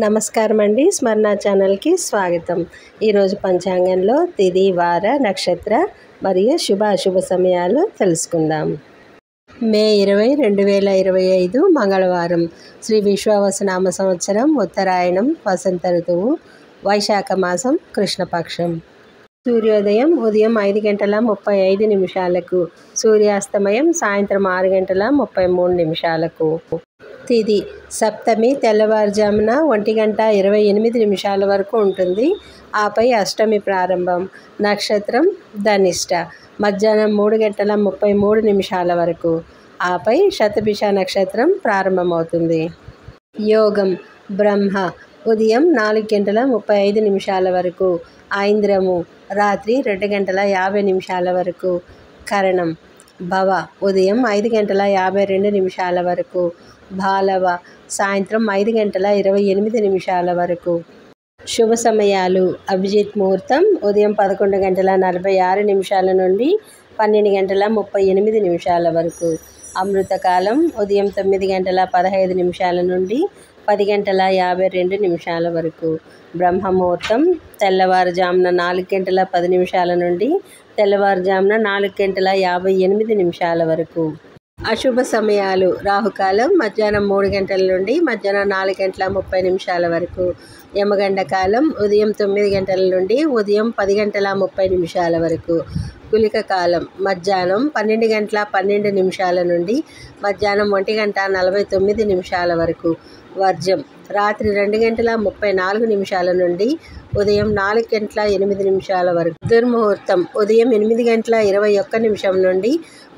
నమస్కారం అండి. స్మరణ ఛానల్కి స్వాగతం. ఈరోజు పంచాంగంలో తిథి, వార, నక్షత్ర మరియు శుభాశుభ సమయాలు తెలుసుకుందాం. మే 20, 2025 మంగళవారం. శ్రీ విశ్వావసునామ సంవత్సరం, ఉత్తరాయణం, వసంత ఋతువు, వైశాఖ మాసం, కృష్ణపక్షం. సూర్యోదయం ఉదయం 5:35, సూర్యాస్తమయం సాయంత్రం 6:33. తిథి సప్తమి తెల్లవారుజామున 1:28 వరకు ఉంటుంది. ఆపై అష్టమి ప్రారంభం. నక్షత్రం ధనిష్ట మధ్యాహ్నం 3:33 వరకు. ఆపై శతభిష నక్షత్రం ప్రారంభమవుతుంది. యోగం బ్రహ్మ ఉదయం 4:35 వరకు, ఐంద్రము రాత్రి 2:50 వరకు. కరణం భవ ఉదయం 5:52 వరకు, బాలవ సాయంత్రం 5:28 వరకు. శుభ సమయాలు అభిజిత్ ముహూర్తం ఉదయం 11:46 నుండి 12:38 వరకు. అమృతకాలం ఉదయం 9:15 నుండి 10:52 వరకు. బ్రహ్మముహూర్తం తెల్లవారుజామున 4:10 నుండి తెల్లవారుజామున 4:58 వరకు. అశుభ సమయాలు రాహుకాలం మధ్యాహ్నం 3 గంటల నుండి మధ్యాహ్నం 4:30 వరకు. యమగండ కాలం ఉదయం 9 గంటల నుండి ఉదయం 10:30 వరకు. గుళిక కాలం మధ్యాహ్నం 12:12 నుండి మధ్యాహ్నం 1:49 వరకు. వర్జం రాత్రి 2:34 నుండి ఉదయం 4:08 వరకు. దుర్ముహూర్తం ఉదయం 8:21 నుండి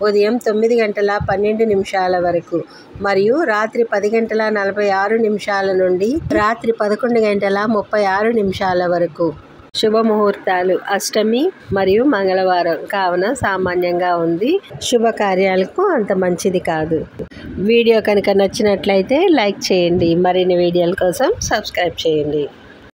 ఉదయం 9:12 వరకు మరియు రాత్రి 10:46 నుండి రాత్రి 11:36 వరకు. శుభముహూర్తాలు అష్టమి మరియు మంగళవారం కావున సామాన్యంగా ఉంది. శుభకార్యాలకు అంత మంచిది కాదు. వీడియో కనుక నచ్చినట్లయితే లైక్ చేయండి. మరిన్ని వీడియోల కోసం సబ్స్క్రైబ్ చేయండి.